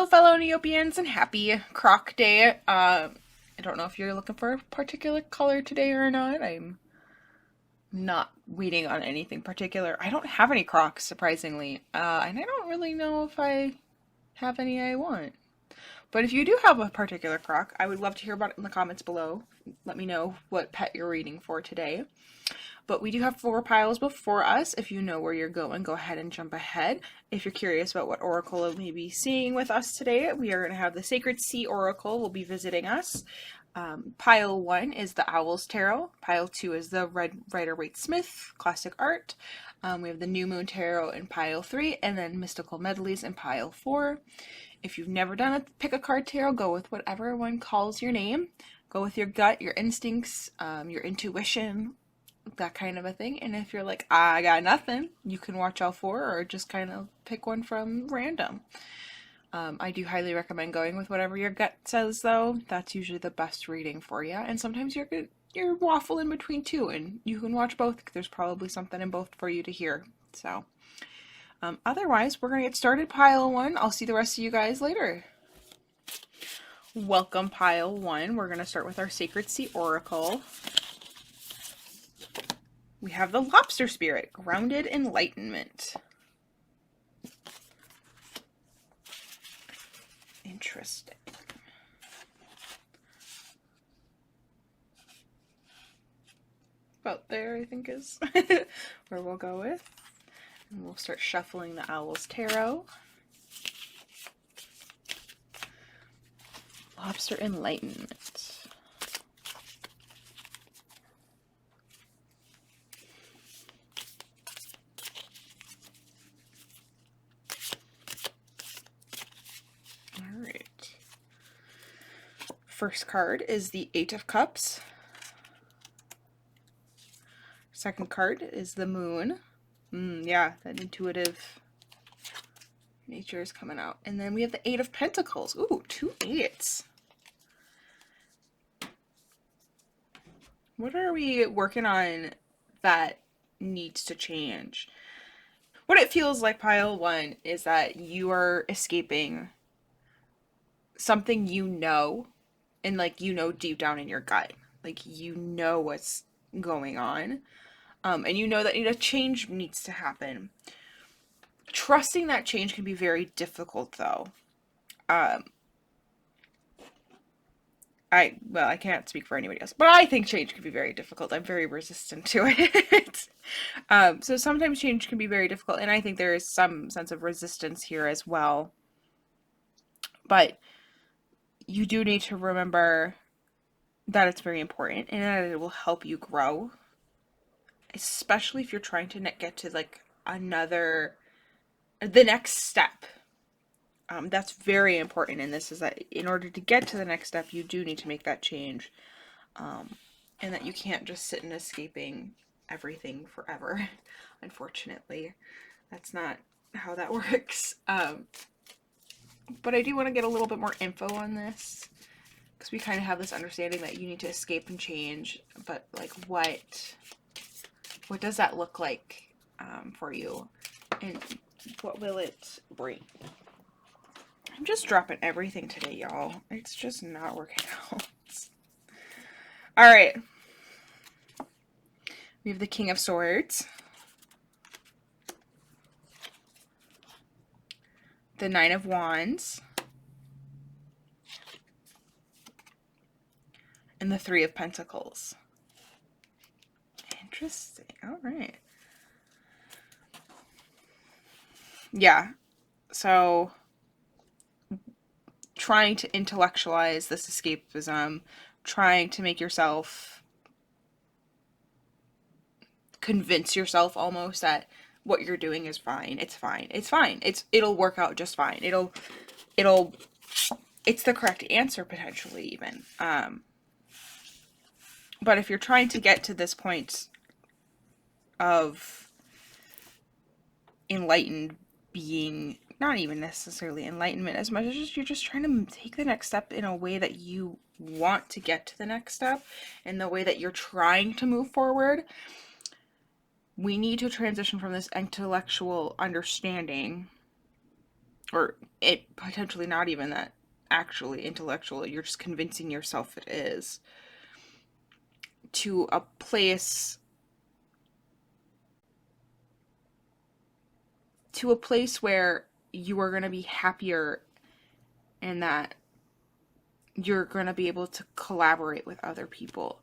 Hello, fellow Neopians, and happy Krawk Day. I don't know if you're looking for a particular color today or not. I'm not waiting on anything particular. I don't have any Krawks, surprisingly, and I don't really know if I have any I want. But if you do have a particular Krawk, I would love to hear about it in the comments below. Let me know what pet you're reading for today. But we do have 4 piles before us. If you know where you're going, go ahead and jump ahead. If you're curious about what oracle we'll be seeing with us today, we are going to have the Sacred Sea Oracle will be visiting us. Pile 1 is the Owl's Tarot. Pile 2 is the Rider Waite Smith Classic Art. We have the New Moon Tarot in pile 3, and then Mystical Medleys in pile 4. If you've never done a pick a card tarot, go with whatever one calls your name. Go with your gut, your instincts, your intuition, that kind of a thing. And if you're like, I got nothing, you can watch all 4 or just kind of pick one from random. I do highly recommend going with whatever your gut says, though. That's usually the best reading for you. And sometimes you're waffle in between 2, and you can watch both. There's probably something in both for you to hear. So otherwise, we're going to get started. Pile 1. I'll see the rest of you guys later. Welcome, pile 1. We're going to start with our Sacred Sea Oracle. We have the Lobster Spirit, Grounded Enlightenment. Interesting. About there, I think, is where we'll go with. And we'll start shuffling the Owl's Tarot. Lobster Enlightenment. First card is the 8 of Cups. Second card is the Moon. Yeah, that intuitive nature is coming out. And then we have the 8 of Pentacles. Ooh, 2 8s. What are we working on that needs to change? What it feels like, pile 1, is that you are escaping something you know. And, like, you know deep down in your gut. Like, you know what's going on. And you know that a change needs to happen. Trusting that change can be very difficult, though. I can't speak for anybody else. But I think change can be very difficult. I'm very resistant to it. So sometimes change can be very difficult. And I think there is some sense of resistance here as well. But you do need to remember that it's very important and that it will help you grow, especially if you're trying to get to like the next step. That's very important in this, is that in order to get to the next step, you do need to make that change, and that you can't just sit and escaping everything forever. Unfortunately, that's not how that works. But I do want to get a little bit more info on this, because we kind of have this understanding that you need to escape and change, but like what does that look like for you, and what will it bring? I'm just dropping everything today, y'all. It's just not working out. All right. We have the King of Swords, the 9 of Wands, and the 3 of Pentacles. Interesting. All right. Yeah. So trying to intellectualize this escapism, trying to make yourself convince yourself almost that what you're doing is fine. It's fine. It's fine. It'll work out just fine. It's the correct answer, potentially, even. But if you're trying to get to this point of enlightened being, not even necessarily enlightenment as much as you're just trying to take the next step in a way that you want to get to the next step, in the way that you're trying to move forward, we need to transition from this intellectual understanding or it potentially not even that actually intellectual, you're just convincing yourself it is, to a place where you are going to be happier and that you're going to be able to collaborate with other people.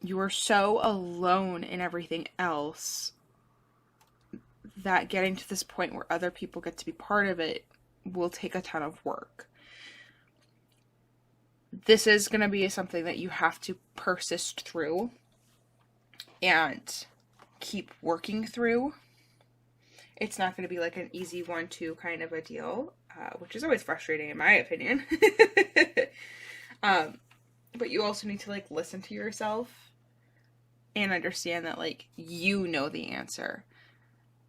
You are so alone in everything else that getting to this point where other people get to be part of it will take a ton of work. This is going to be something that you have to persist through and keep working through. It's not going to be like an easy 1-2 kind of a deal, which is always frustrating in my opinion. But you also need to like listen to yourself and understand that like you know the answer.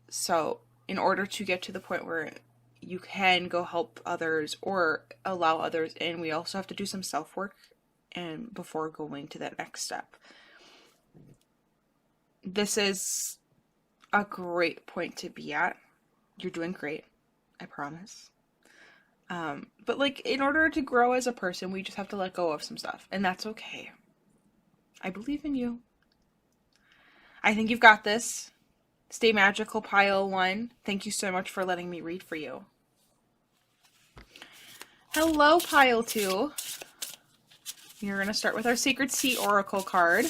So in order to get to the point where you can go help others or allow others in, we also have to do some self-work and before going to that next step. This is a great point to be at. You're doing great, I promise. But like in order to grow as a person, we just have to let go of some stuff, and that's okay. I believe in you. I think you've got this. Stay magical, pile 1. Thank you so much for letting me read for you. Hello, pile 2. You're going to start with our Sacred Sea Oracle card.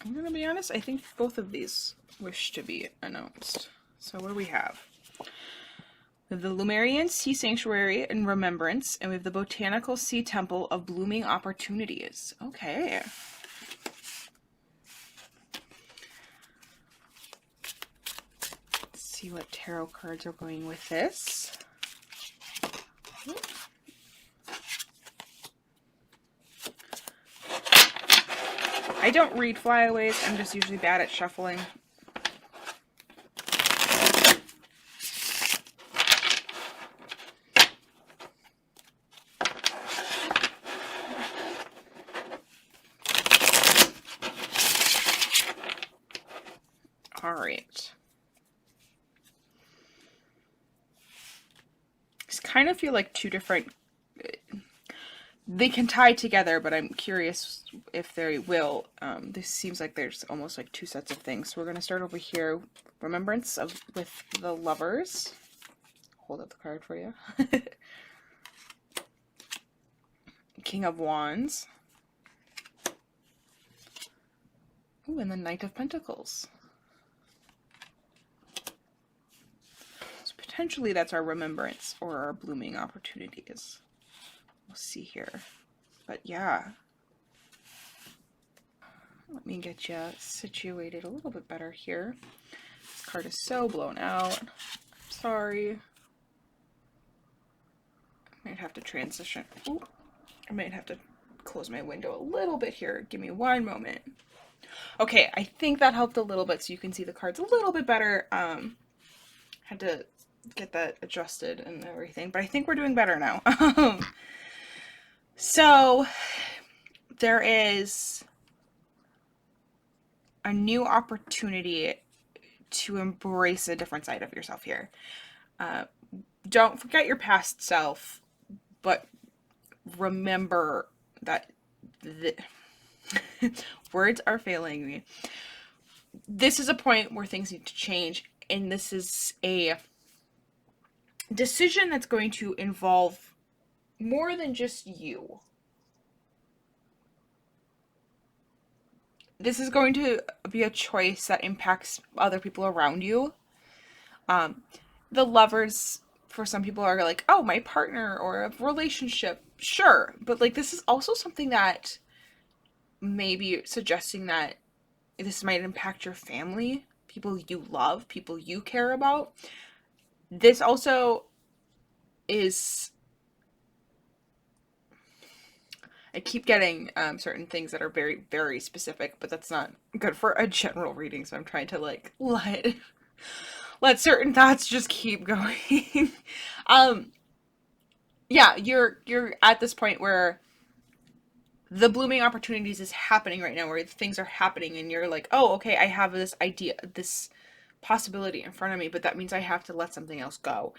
I'm going to be honest, I think both of these wish to be announced. So what do we have? We have the Lumerian Sea Sanctuary in Remembrance, and we have the Botanical Sea Temple of Blooming Opportunities. Okay. Let's see what tarot cards are going with this. I don't read flyaways, I'm just usually bad at shuffling. Alright. These kind of feel like two different... They can tie together, but I'm curious if they will. This seems like there's almost like two sets of things. So we're going to start over here. Remembrance with the Lovers. Hold up the card for you. King of Wands. Ooh, and the Knight of Pentacles. So potentially that's our remembrance or our blooming opportunities. We'll see here. But yeah. Let me get you situated a little bit better here. This card is so blown out. I'm sorry. I might have to transition. Ooh. I might have to close my window a little bit here. Give me one moment. Okay, I think that helped a little bit so you can see the cards a little bit better. Had to get that adjusted and everything, but I think we're doing better now. So there is a new opportunity to embrace a different side of yourself here. Don't forget your past self, but remember that words are failing me. This is a point where things need to change, and this is a decision that's going to involve more than just you. This is going to be a choice that impacts other people around you. The Lovers, for some people, are like, oh, my partner or a relationship. Sure. But like, this is also something that may be suggesting that this might impact your family, people you love, people you care about. This also is... I keep getting certain things that are very, very specific, but that's not good for a general reading, so I'm trying to like let certain thoughts just keep going. Yeah, you're at this point where the blooming opportunities is happening right now, where things are happening and you're like, oh, okay, I have this idea, this possibility in front of me, but that means I have to let something else go.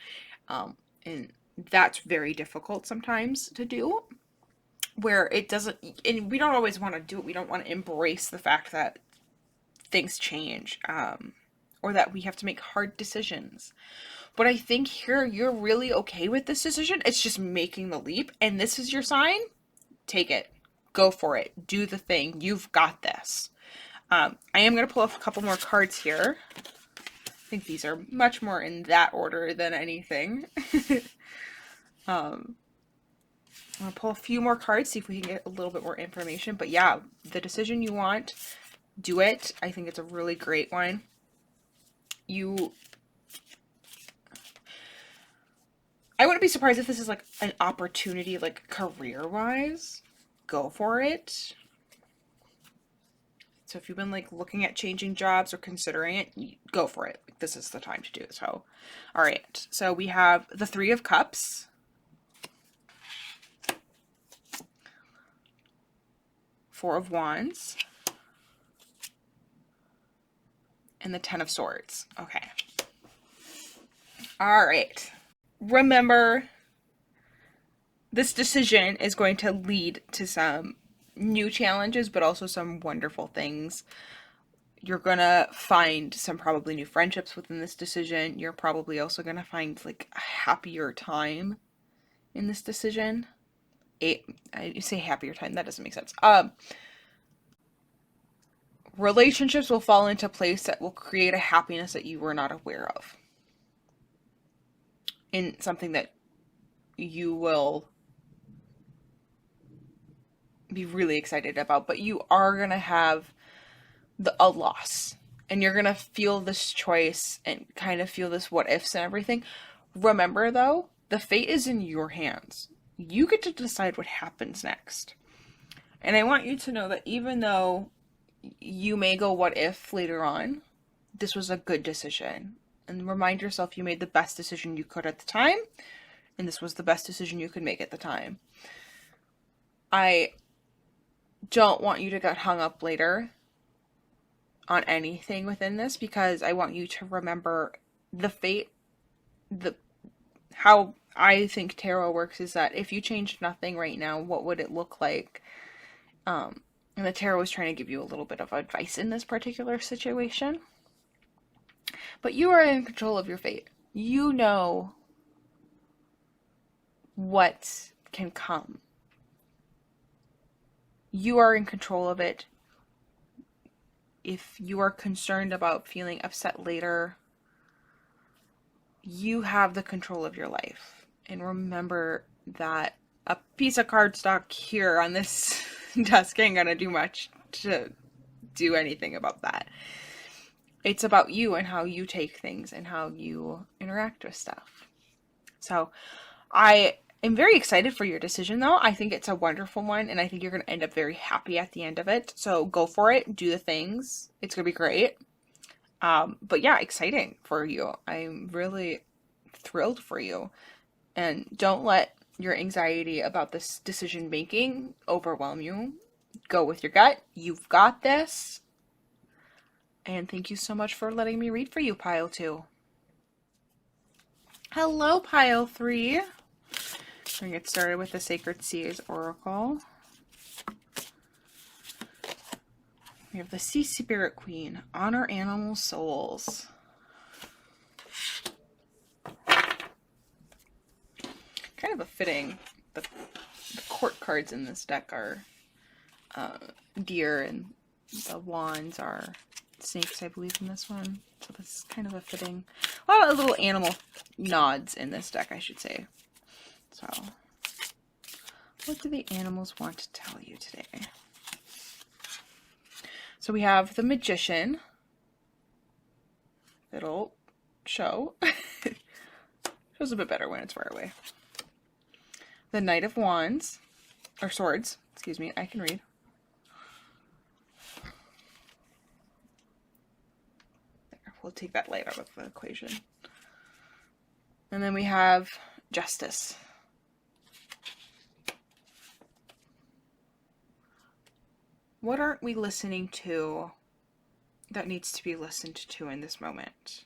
And that's very difficult sometimes to do, where it doesn't, and we don't always want to do it. We don't want to embrace the fact that things change, or that we have to make hard decisions. But I think here you're really okay with this decision. It's just making the leap, and this is your sign. Take it. Go for it. Do the thing. You've got this. I am going to pull up a couple more cards here. I think these are much more in that order than anything. I'm going to pull a few more cards, see if we can get a little bit more information. But yeah, the decision you want, do it. I think it's a really great one. I wouldn't be surprised if this is like an opportunity, like career-wise. Go for it. So if you've been like looking at changing jobs or considering it, go for it. This is the time to do it. So, all right. So we have the Three of Cups. Four of Wands. And the Ten of Swords. Okay. All right. Remember, this decision is going to lead to some new challenges, but also some wonderful things. You're gonna find some probably new friendships within this decision. You're probably also gonna find like a happier time in this decision. I say happier time, that doesn't make sense. Relationships will fall into place that will create a happiness that you were not aware of. In something that you will be really excited about, but you are going to have a loss, and you're going to feel this choice and kind of feel this what ifs and everything. Remember though, the fate is in your hands. You get to decide what happens next. And I want you to know that even though you may go what if later on, this was a good decision. And remind yourself you made the best decision you could at the time, and this was the best decision you could make at the time. I don't want you to get hung up later on anything within this, because I want you to remember the fate. How I think tarot works is that if you changed nothing right now, what would it look like? And the tarot is trying to give you a little bit of advice in this particular situation. But you are in control of your fate. You know what can come. You are in control of it. If you are concerned about feeling upset later, you have the control of your life. And remember that a piece of cardstock here on this desk ain't gonna do much to do anything about that. It's about you and how you take things and how you interact with stuff. So I am very excited for your decision though. I think it's a wonderful one, and I think you're going to end up very happy at the end of it. So go for it. Do the things. It's going to be great. But yeah, exciting for you. I'm really thrilled for you. And don't let your anxiety about this decision making overwhelm you. Go with your gut. You've got this. And thank you so much for letting me read for you, Pile 2. Hello, Pile 3. We're going to get started with the Sacred Seas Oracle. We have the Sea Spirit Queen. Honor animal souls. Kind of a fitting. The court cards in this deck are deer, and the wands are snakes, I believe, in this one. So this is kind of a fitting. A lot of little animal nods in this deck, I should say. So, what do the animals want to tell you today? So we have the Magician. It'll show. Shows a bit better when it's far away. The Knight of Wands. Or Swords. Excuse me, I can read. We'll take that light out of the equation. And then we have Justice. What aren't we listening to that needs to be listened to in this moment?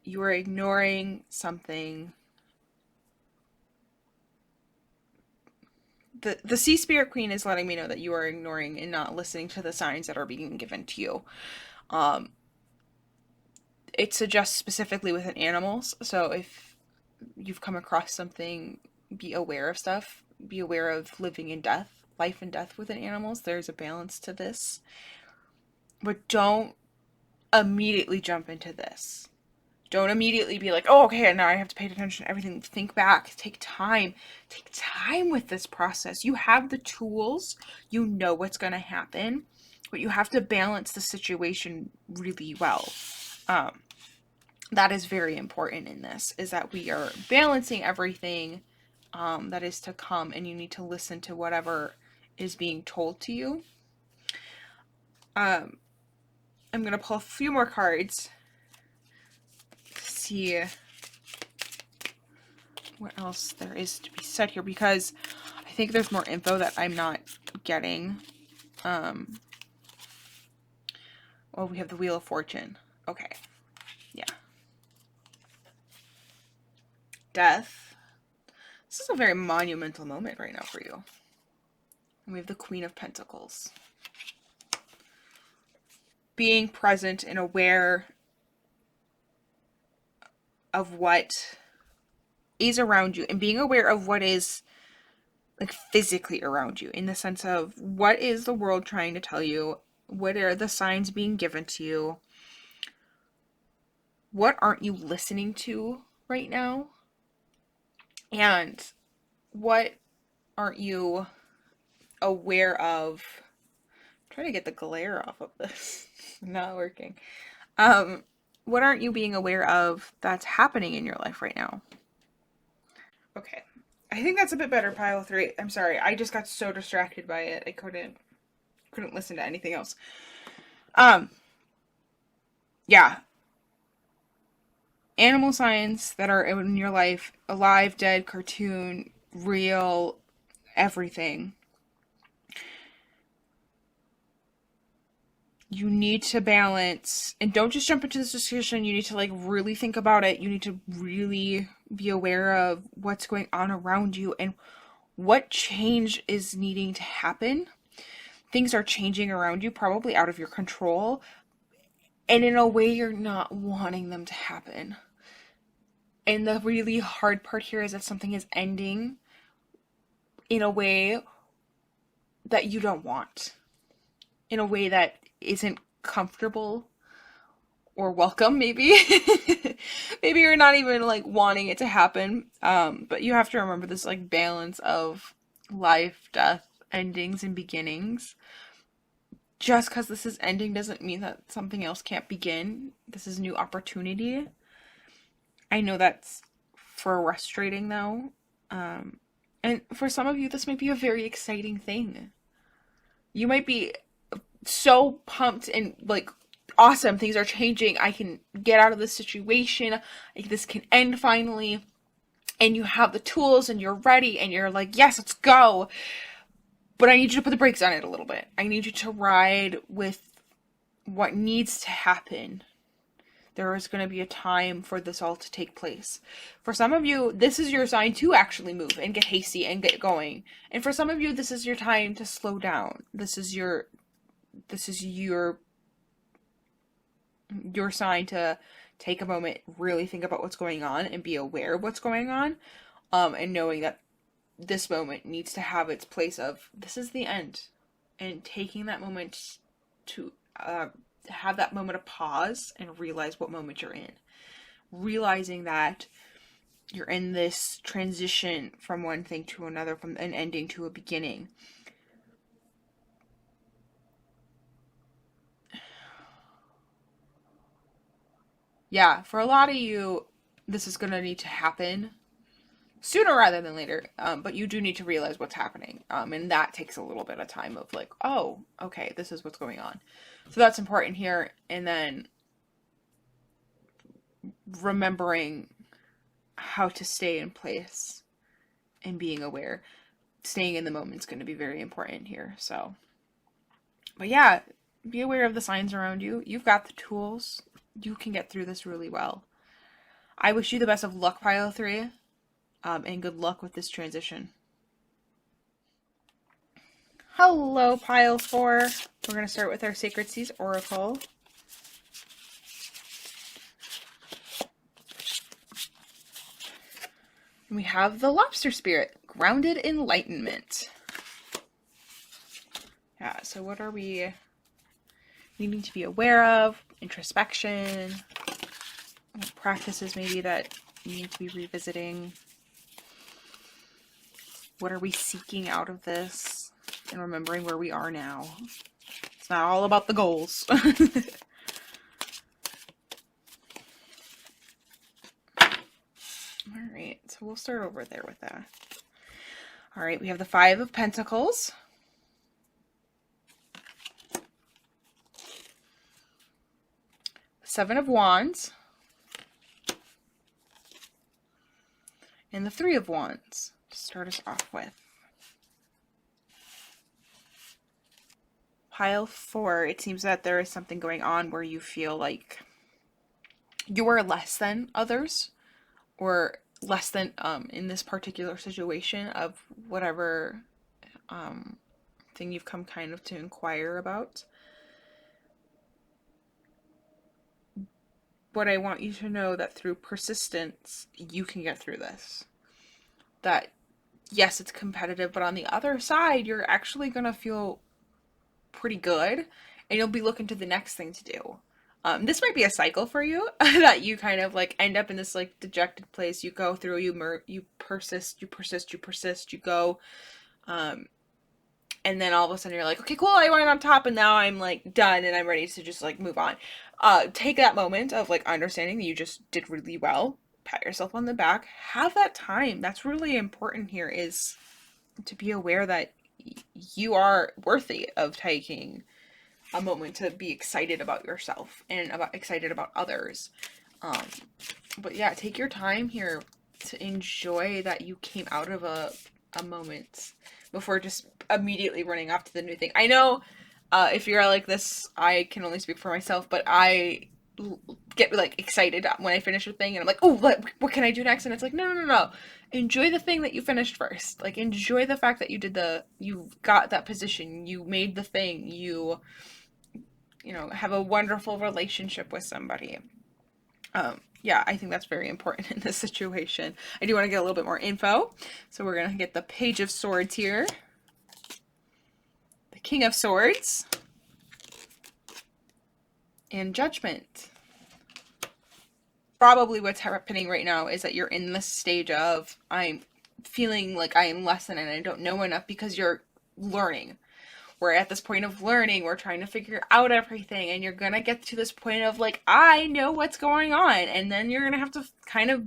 You are ignoring something. The Sea Spirit Queen is letting me know that you are ignoring and not listening to the signs that are being given to you. It suggests specifically within animals. So if you've come across something, be aware of stuff. Be aware of living and death, life and death within animals. There's a balance to this. But don't immediately jump into this. Don't immediately be like, oh, okay, now I have to pay attention to everything. Think back. Take time. Take time with this process. You have the tools. You know what's going to happen. But you have to balance the situation really well. That is very important in this, is that we are balancing everything that is to come, and you need to listen to whatever is being told to you. I'm going to pull a few more cards to see what else there is to be said here, because I think there's more info that I'm not getting. Oh, we have the Wheel of Fortune. Okay. Yeah. Death. This is a very monumental moment right now for you. And we have the Queen of Pentacles. Being present and aware of what is around you, and being aware of what is like physically around you, in the sense of what is the world trying to tell you, what are the signs being given to you, what aren't you listening to right now, and what aren't you aware of. I'm trying to get the glare off of this. Not working. What aren't you being aware of that's happening in your life right now? Okay. I think that's a bit better, pile 3. I'm sorry. I just got so distracted by it. I couldn't listen to anything else. Yeah. Animal signs that are in your life, alive, dead, cartoon, real, everything. You need to balance, and don't just jump into this discussion. You need to like really think about it. You need to really be aware of what's going on around you and what change is needing to happen. Things are changing around you, probably out of your control, and in a way you're not wanting them to happen. And the really hard part here is that something is ending in a way that you don't want, in a way that isn't comfortable or welcome, maybe. Maybe you're not even like wanting it to happen. But you have to remember this like balance of life, death, endings, and beginnings. Just because this is ending doesn't mean that something else can't begin. This is a new opportunity. I know that's frustrating though. And for some of you, this might be a very exciting thing. You might be so pumped and like, awesome, things are changing. I can get out of this situation. This can end finally. And you have the tools and you're ready and you're like, yes, let's go. But I need you to put the brakes on it a little bit. I need you to ride with what needs to happen. There is going to be a time for this all to take place. For some of you, this is your sign to actually move and get hasty and get going. And for some of you, this is your time to slow down. This is your sign to take a moment, really think about what's going on and be aware of what's going on. And knowing that this moment needs to have its place of, this is the end. And taking that moment to have that moment of pause and realize what moment you're in. Realizing that you're in this transition from one thing to another, from an ending to a beginning. Yeah, for a lot of you, this is going to need to happen sooner rather than later. But you do need to realize what's happening. And that takes a little bit of time of like, oh, okay, this is what's going on. So that's important here. And then remembering how to stay in place and being aware. staying in the moment is going to be very important here. So, but yeah, be aware of the signs around you. You've got the tools. You can get through this really well. I wish you the best of luck, pile 3, and good luck with this transition. Hello, pile 4. We're going to start with our Sacred Seas Oracle. And we have the Lobster Spirit, Grounded Enlightenment. Yeah, so what are we needing to be aware of? Introspection, what practices maybe that you need to be revisiting. What are we seeking out of this? And remembering where we are now. It's not all about the goals. Alright, so we'll start over there with that. Alright, we have the 5 of Pentacles. Seven of Wands. And the 3 of Wands to start us off with. Pile 4, it seems that there is something going on where you feel like you are less than others, or less than in this particular situation of whatever thing you've come kind of to inquire about. But I want you to know that through persistence, you can get through this. That, yes, it's competitive, but on the other side, you're actually going to feel pretty good, and you'll be looking to the next thing to do. This might be a cycle for you, that you kind of like end up in this like dejected place. You go through, you persist, you go, and then all of a sudden you're like, okay, cool, I went on top, and now I'm like done, and I'm ready to just like move on. Take that moment of like understanding that you just did really well. Pat yourself on the back. Have that time. That's really important here, is to be aware that you are worthy of taking a moment to be excited about yourself and excited about others. But yeah, take your time here to enjoy that you came out of a moment before just immediately running off to the new thing. I know if you're like this, I can only speak for myself, but I get like excited when I finish a thing, and I'm like, oh, what can I do next? And it's like, no. Enjoy the thing that you finished first. Like, enjoy the fact that you got that position, you made the thing, you have a wonderful relationship with somebody. Yeah, I think that's very important in this situation. I do want to get a little bit more info. So we're going to get the Page of Swords here. The King of Swords. And Judgment. Probably what's happening right now is that you're in this stage of, I'm feeling like I am less than and I don't know enough, because you're learning. We're at this point of learning. We're trying to figure out everything, and you're going to get to this point of like, I know what's going on. And then you're going to have to kind of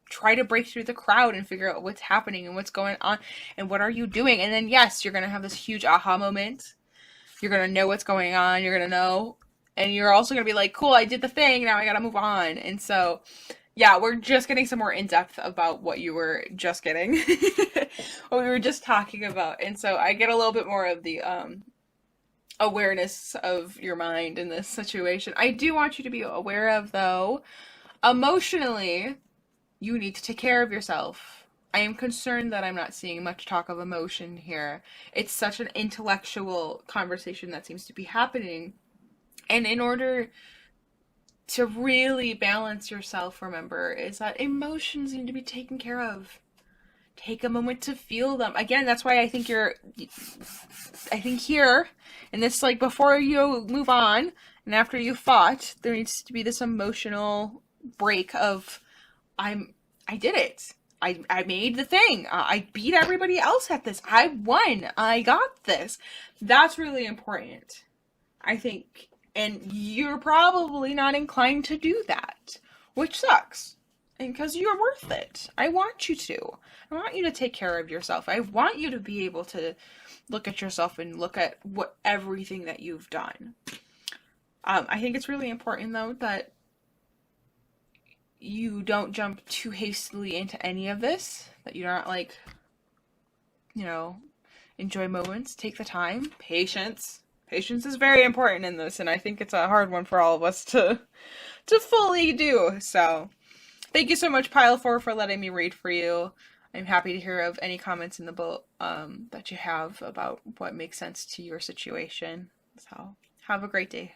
try to break through the crowd and figure out what's happening and what's going on and what are you doing. And then, yes, you're going to have this huge aha moment. You're going to know what's going on. You're going to know. And you're also going to be like, cool, I did the thing. Now I got to move on. And so, yeah, we're just getting some more in-depth about what you were just getting. What we were just talking about. And so I get a little bit more of the awareness of your mind in this situation. I do want you to be aware of, though, emotionally, you need to take care of yourself. I am concerned that I'm not seeing much talk of emotion here. It's such an intellectual conversation that seems to be happening. And in order to really balance yourself, remember, is that emotions need to be taken care of. Take a moment to feel them. Again, that's why I think here, and this, like, before you move on, and after you fought, there needs to be this emotional break of, I did it. I made the thing. I beat everybody else at this. I won. I got this. That's really important, I think. And you're probably not inclined to do that, which sucks. And because you're worth it. I want you to. I want you to take care of yourself. I want you to be able to look at yourself and look at everything that you've done. I think it's really important, though, that you don't jump too hastily into any of this. That you're not, like, enjoy moments, take the time, patience. Patience is very important in this, and I think it's a hard one for all of us to fully do. So, thank you so much, Pile 4, for letting me read for you. I'm happy to hear of any comments in the book that you have about what makes sense to your situation. So, have a great day.